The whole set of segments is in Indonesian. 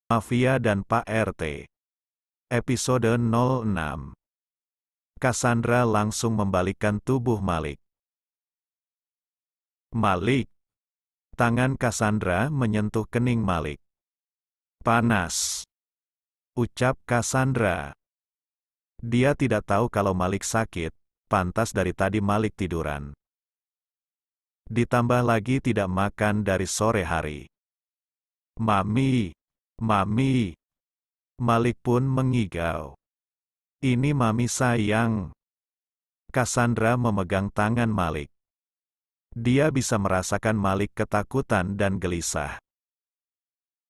Mafia dan Pak RT. Episode 06. Cassandra langsung membalikkan tubuh Malik. Malik. Tangan Cassandra menyentuh kening Malik. Panas. Ucap Cassandra. Dia tidak tahu kalau Malik sakit, pantas dari tadi Malik tiduran. Ditambah lagi tidak makan dari sore hari. Mami. Mami. Malik pun mengigau. Ini Mami sayang. Cassandra memegang tangan Malik. Dia bisa merasakan Malik ketakutan dan gelisah.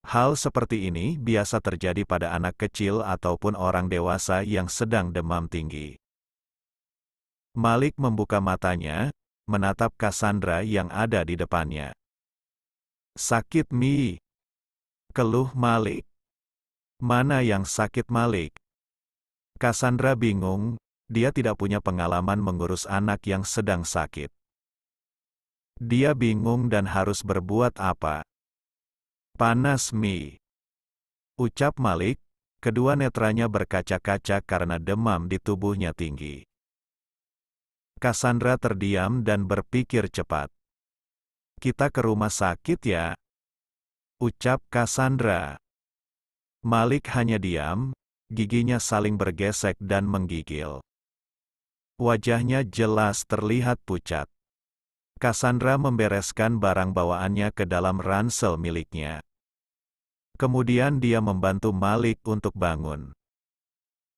Hal seperti ini biasa terjadi pada anak kecil ataupun orang dewasa yang sedang demam tinggi. Malik membuka matanya, menatap Cassandra yang ada di depannya. Sakit Mi. Keluh Malik. Mana yang sakit Malik? Cassandra bingung, dia tidak punya pengalaman mengurus anak yang sedang sakit. Dia bingung dan harus berbuat apa. Panas Mi. Ucap Malik, kedua netranya berkaca-kaca karena demam di tubuhnya tinggi. Cassandra terdiam dan berpikir cepat. Kita ke rumah sakit ya? Ucap Cassandra. Malik hanya diam, giginya saling bergesek dan menggigil. Wajahnya jelas terlihat pucat. Cassandra membereskan barang bawaannya ke dalam ransel miliknya. Kemudian dia membantu Malik untuk bangun.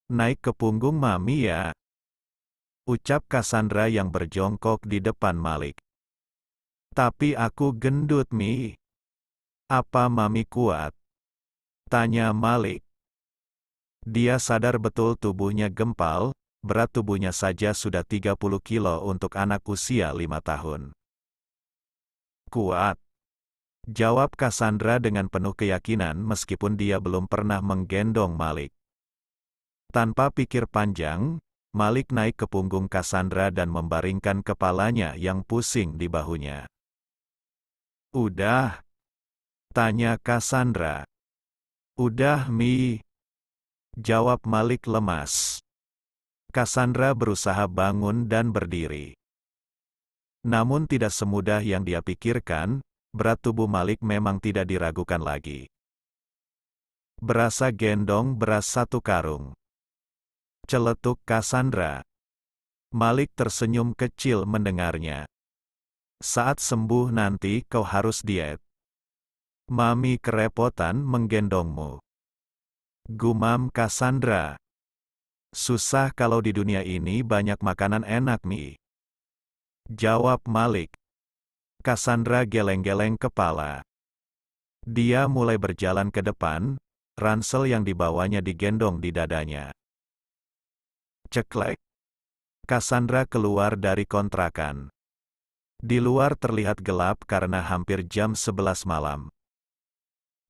Naik ke punggung Mami ya. Ucap Cassandra yang berjongkok di depan Malik. Tapi aku gendut Mi. Apa Mami kuat? Tanya Malik. Dia sadar betul tubuhnya gempal, berat tubuhnya saja sudah 30 kilo untuk anak usia 5 tahun. Kuat. Jawab Cassandra dengan penuh keyakinan meskipun dia belum pernah menggendong Malik. Tanpa pikir panjang, Malik naik ke punggung Cassandra dan membaringkan kepalanya yang pusing di bahunya. Udah? Tanya Cassandra. Udah Mi. Jawab Malik lemas. Cassandra berusaha bangun dan berdiri. Namun tidak semudah yang dia pikirkan, berat tubuh Malik memang tidak diragukan lagi. Berasa gendong beras 1 karung. Celetuk Cassandra. Malik tersenyum kecil mendengarnya. Saat sembuh nanti kau harus diet. Mami kerepotan menggendongmu. Gumam Cassandra. Susah kalau di dunia ini banyak makanan enak Mi. Jawab Malik. Cassandra geleng-geleng kepala. Dia mulai berjalan ke depan, ransel yang dibawanya digendong di dadanya. Ceklek. Cassandra keluar dari kontrakan. Di luar terlihat gelap karena hampir jam 11 malam.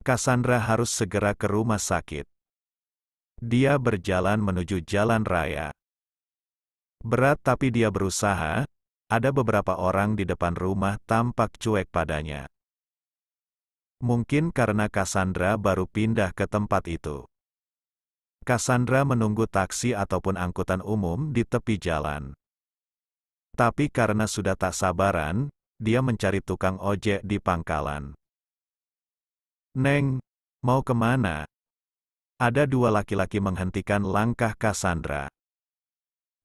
Cassandra harus segera ke rumah sakit. Dia berjalan menuju jalan raya. Berat tapi dia berusaha, ada beberapa orang di depan rumah tampak cuek padanya. Mungkin karena Cassandra baru pindah ke tempat itu. Cassandra menunggu taksi ataupun angkutan umum di tepi jalan. Tapi karena sudah tak sabaran, dia mencari tukang ojek di pangkalan. Neng, mau kemana? Ada 2 laki-laki menghentikan langkah Cassandra.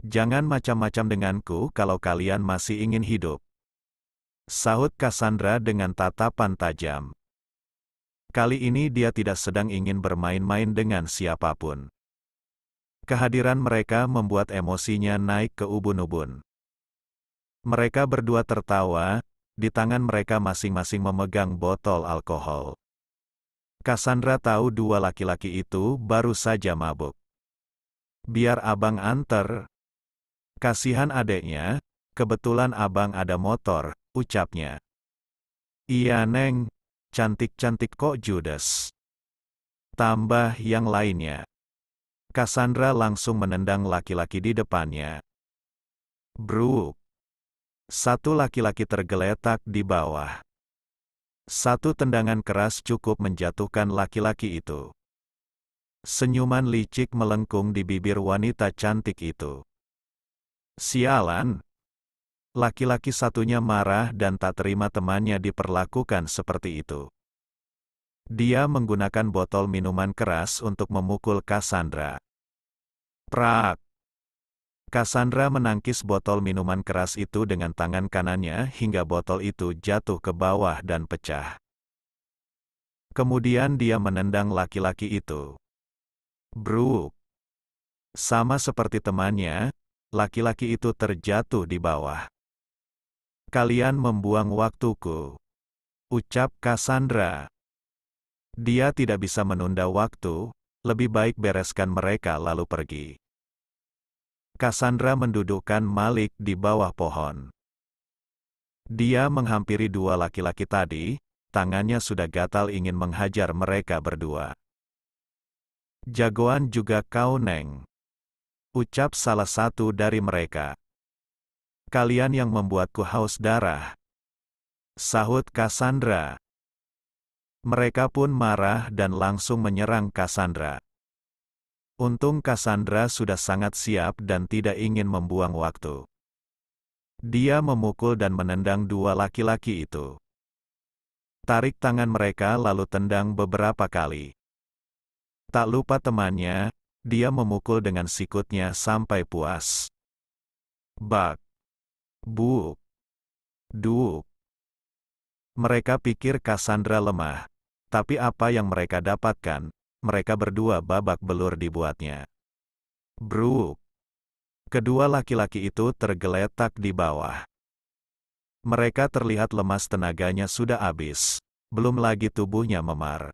Jangan macam-macam denganku kalau kalian masih ingin hidup. Sahut Cassandra dengan tatapan tajam. Kali ini dia tidak sedang ingin bermain-main dengan siapapun. Kehadiran mereka membuat emosinya naik ke ubun-ubun. Mereka berdua tertawa, di tangan mereka masing-masing memegang botol alkohol. Cassandra tahu 2 laki-laki itu baru saja mabuk. Biar abang anter. Kasihan adeknya, kebetulan abang ada motor, ucapnya. Iya Neng, cantik-cantik kok judes. Tambah yang lainnya. Cassandra langsung menendang laki-laki di depannya. Bruk. 1 laki-laki tergeletak di bawah. Satu tendangan keras cukup menjatuhkan laki-laki itu. Senyuman licik melengkung di bibir wanita cantik itu. Sialan! Laki-laki satunya marah dan tak terima temannya diperlakukan seperti itu. Dia menggunakan botol minuman keras untuk memukul Cassandra. Prak! Cassandra menangkis botol minuman keras itu dengan tangan kanannya hingga botol itu jatuh ke bawah dan pecah. Kemudian dia menendang laki-laki itu. Bruk! Sama seperti temannya, laki-laki itu terjatuh di bawah. Kalian membuang waktuku, ucap Cassandra. Dia tidak bisa menunda waktu, lebih baik bereskan mereka lalu pergi. Cassandra mendudukkan Malik di bawah pohon. Dia menghampiri dua laki-laki tadi, tangannya sudah gatal ingin menghajar mereka berdua. Jagoan juga kau, Neng, ucap salah satu dari mereka. Kalian yang membuatku haus darah, sahut Cassandra. Mereka pun marah dan langsung menyerang Cassandra. Untung Cassandra sudah sangat siap dan tidak ingin membuang waktu. Dia memukul dan menendang dua laki-laki itu. Tarik tangan mereka lalu tendang beberapa kali. Tak lupa temannya, dia memukul dengan sikutnya sampai puas. Bak! Buk! Duk! Mereka pikir Cassandra lemah, tapi apa yang mereka dapatkan? Mereka berdua babak belur dibuatnya. Bruk! Kedua laki-laki itu tergeletak di bawah. Mereka terlihat lemas, tenaganya sudah habis. Belum lagi tubuhnya memar.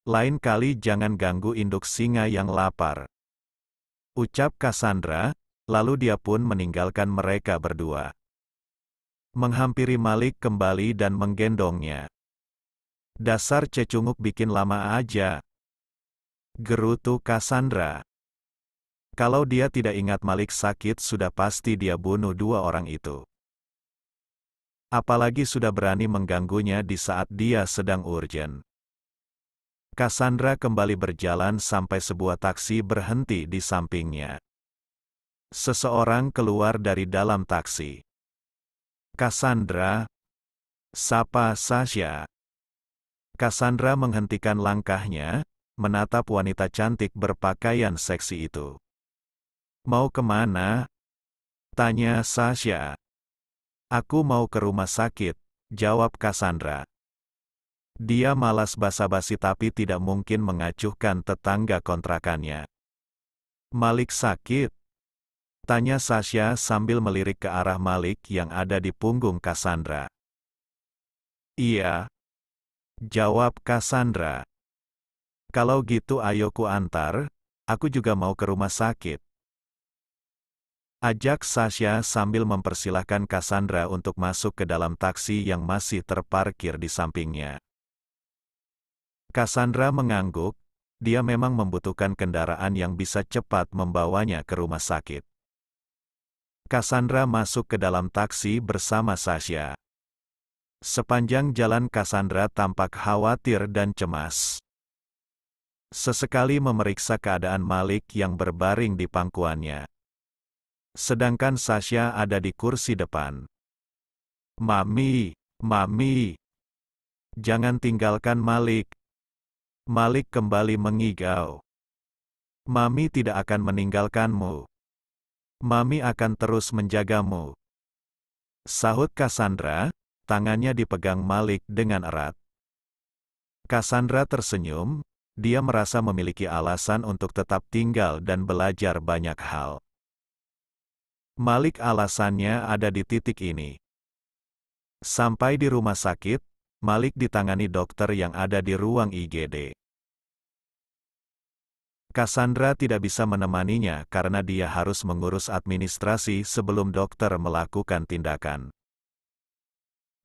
Lain kali jangan ganggu induk singa yang lapar, ucap Cassandra, lalu dia pun meninggalkan mereka berdua. Menghampiri Malik kembali dan menggendongnya. Dasar cecunguk bikin lama aja, gerutu Cassandra. Kalau dia tidak ingat Malik sakit sudah pasti dia bunuh dua orang itu. Apalagi sudah berani mengganggunya di saat dia sedang urgen. Cassandra kembali berjalan sampai sebuah taksi berhenti di sampingnya. Seseorang keluar dari dalam taksi. Cassandra, sapa Sasha. Cassandra menghentikan langkahnya, menatap wanita cantik berpakaian seksi itu. Mau kemana? Tanya Sasha. Aku mau ke rumah sakit, jawab Cassandra. Dia malas basa-basi tapi tidak mungkin mengacuhkan tetangga kontrakannya. Malik sakit? Tanya Sasha sambil melirik ke arah Malik yang ada di punggung Cassandra. Iya, jawab Cassandra. Kalau gitu ayo ku antar, aku juga mau ke rumah sakit. Ajak Sasha sambil mempersilahkan Cassandra untuk masuk ke dalam taksi yang masih terparkir di sampingnya. Cassandra mengangguk, dia memang membutuhkan kendaraan yang bisa cepat membawanya ke rumah sakit. Cassandra masuk ke dalam taksi bersama Sasha. Sepanjang jalan Cassandra tampak khawatir dan cemas. Sesekali memeriksa keadaan Malik yang berbaring di pangkuannya. Sedangkan Sasha ada di kursi depan. Mami, Mami, jangan tinggalkan Malik. Malik kembali mengigau. Mami tidak akan meninggalkanmu. Mami akan terus menjagamu, sahut Cassandra, tangannya dipegang Malik dengan erat. Cassandra tersenyum, dia merasa memiliki alasan untuk tetap tinggal dan belajar banyak hal. Malik alasannya ada di titik ini. Sampai di rumah sakit, Malik ditangani dokter yang ada di ruang IGD. Cassandra tidak bisa menemaninya karena dia harus mengurus administrasi sebelum dokter melakukan tindakan.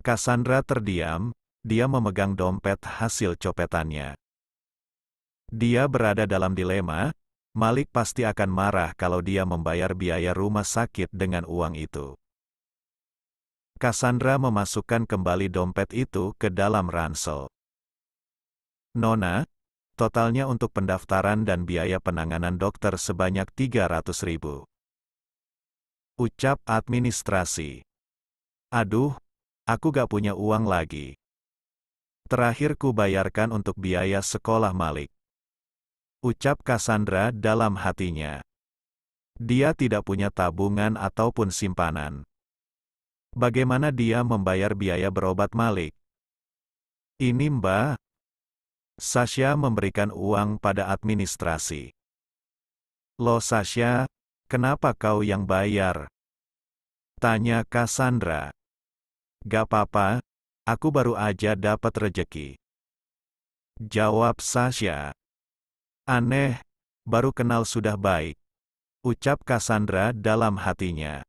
Cassandra terdiam, dia memegang dompet hasil copetannya. Dia berada dalam dilema, Malik pasti akan marah kalau dia membayar biaya rumah sakit dengan uang itu. Cassandra memasukkan kembali dompet itu ke dalam ransel. Nona, totalnya untuk pendaftaran dan biaya penanganan dokter sebanyak 300.000. Ucap administrasi. Aduh, aku gak punya uang lagi. Terakhir ku bayarkan untuk biaya sekolah Malik. Ucap Cassandra dalam hatinya. Dia tidak punya tabungan ataupun simpanan. Bagaimana dia membayar biaya berobat Malik? Ini Mbak. Sasha memberikan uang pada administrasi. Loh Sasha, kenapa kau yang bayar? Tanya Cassandra. Gak apa-apa, aku baru aja dapat rejeki. Jawab Sasha. Aneh, baru kenal sudah baik. Ucap Cassandra dalam hatinya.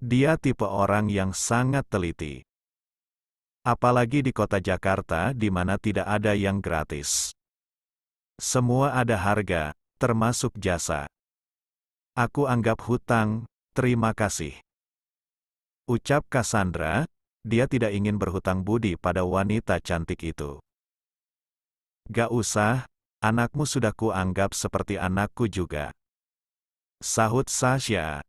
Dia tipe orang yang sangat teliti. Apalagi di kota Jakarta di mana tidak ada yang gratis. Semua ada harga, termasuk jasa. Aku anggap hutang, terima kasih. Ucap Cassandra, dia tidak ingin berhutang budi pada wanita cantik itu. Gak usah, anakmu sudah kuanggap seperti anakku juga. Sahut Sasha.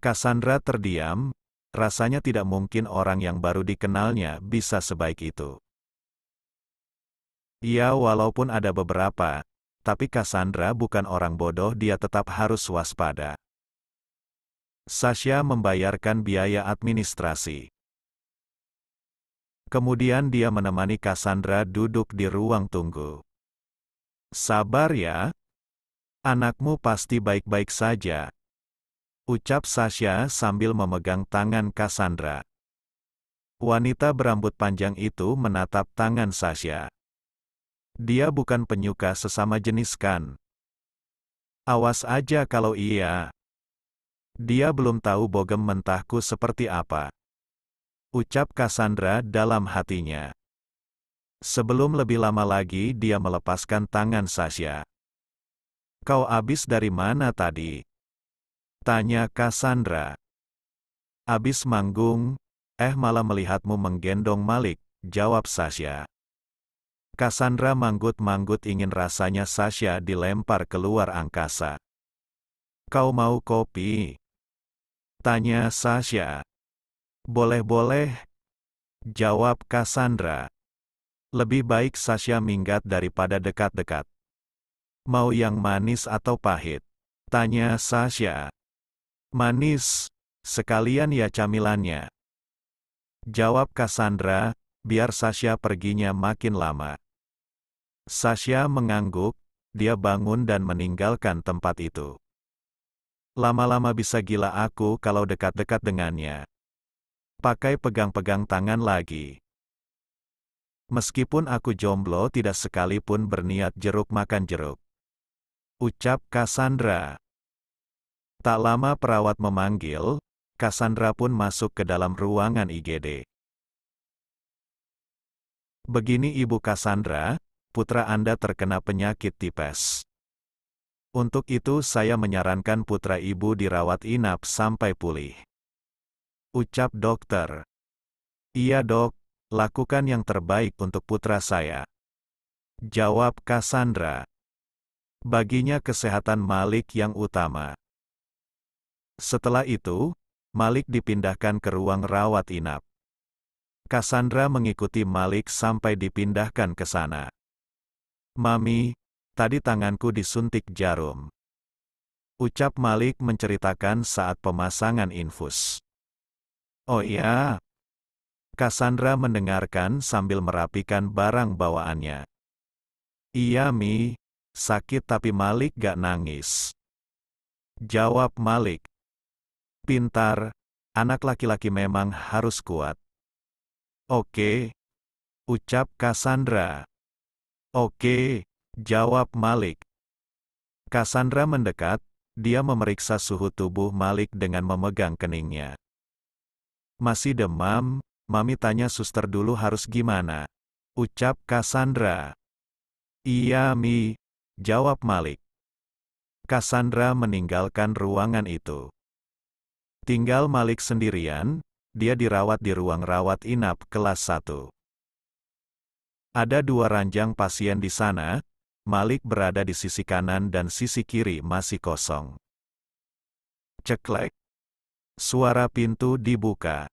Cassandra terdiam, rasanya tidak mungkin orang yang baru dikenalnya bisa sebaik itu. Ya walaupun ada beberapa, tapi Cassandra bukan orang bodoh, dia tetap harus waspada. Sasha membayarkan biaya administrasi. Kemudian dia menemani Cassandra duduk di ruang tunggu. Sabar ya. Anakmu pasti baik-baik saja. Ucap Sasha sambil memegang tangan Cassandra. Wanita berambut panjang itu menatap tangan Sasha. Dia bukan penyuka sesama jenis kan? Awas aja kalau iya. Dia belum tahu bogem mentahku seperti apa. Ucap Cassandra dalam hatinya. Sebelum lebih lama lagi dia melepaskan tangan Sasha. Kau abis dari mana tadi? Tanya Cassandra. Abis manggung, malah melihatmu menggendong Malik, jawab Sasha. Cassandra manggut-manggut ingin rasanya Sasha dilempar keluar angkasa. Kau mau kopi? Tanya Sasha. Boleh-boleh, jawab Cassandra. Lebih baik Sasha minggat daripada dekat-dekat. Mau yang manis atau pahit? Tanya Sasha. Manis, sekalian ya camilannya. Jawab Cassandra, biar Sasha perginya makin lama. Sasha mengangguk, dia bangun dan meninggalkan tempat itu. Lama-lama bisa gila aku kalau dekat-dekat dengannya. Pakai pegang-pegang tangan lagi. Meskipun aku jomblo tidak sekalipun berniat jeruk makan jeruk. Ucap Cassandra. Tak lama perawat memanggil, Cassandra pun masuk ke dalam ruangan IGD. Begini Ibu Cassandra, putra Anda terkena penyakit tipes. Untuk itu saya menyarankan putra Ibu dirawat inap sampai pulih. Ucap dokter. Iya dok, lakukan yang terbaik untuk putra saya. Jawab Cassandra. Baginya kesehatan Malik yang utama. Setelah itu, Malik dipindahkan ke ruang rawat inap. Cassandra mengikuti Malik sampai dipindahkan ke sana. Mami, tadi tanganku disuntik jarum. Ucap Malik menceritakan saat pemasangan infus. Oh iya. Cassandra mendengarkan sambil merapikan barang bawaannya. Iya Mi, sakit tapi Malik gak nangis. Jawab Malik. Pintar, anak laki-laki memang harus kuat. Oke, ucap Cassandra. Oke, jawab Malik. Cassandra mendekat, dia memeriksa suhu tubuh Malik dengan memegang keningnya. Masih demam, Mami tanya suster dulu harus gimana. Ucap Cassandra. Iya Mi, jawab Malik. Cassandra meninggalkan ruangan itu. Tinggal Malik sendirian, dia dirawat di ruang rawat inap kelas 1. Ada 2 ranjang pasien di sana, Malik berada di sisi kanan dan sisi kiri masih kosong. Ceklek. Suara pintu dibuka.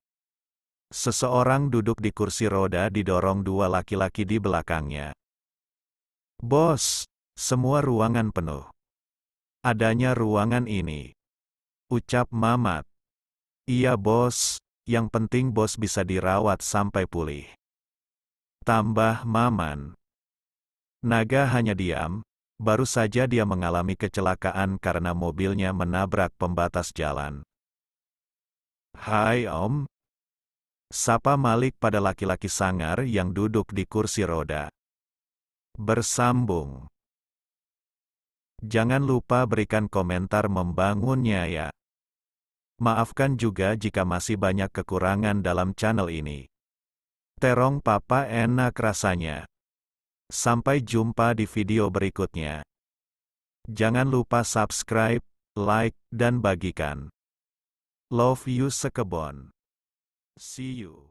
Seseorang duduk di kursi roda didorong 2 laki-laki di belakangnya. "Bos, semua ruangan penuh." "Adanya ruangan ini," ucap Mamat. "Iya bos, yang penting bos bisa dirawat sampai pulih," tambah Maman. Naga hanya diam, baru saja dia mengalami kecelakaan karena mobilnya menabrak pembatas jalan. "Hai Om," sapa Malik pada laki-laki sangar yang duduk di kursi roda. Bersambung. Jangan lupa berikan komentar membangunnya ya. Maafkan juga jika masih banyak kekurangan dalam channel ini. Terong papa enak rasanya. Sampai jumpa di video berikutnya. Jangan lupa subscribe, like, dan bagikan. Love you sekebon. See you.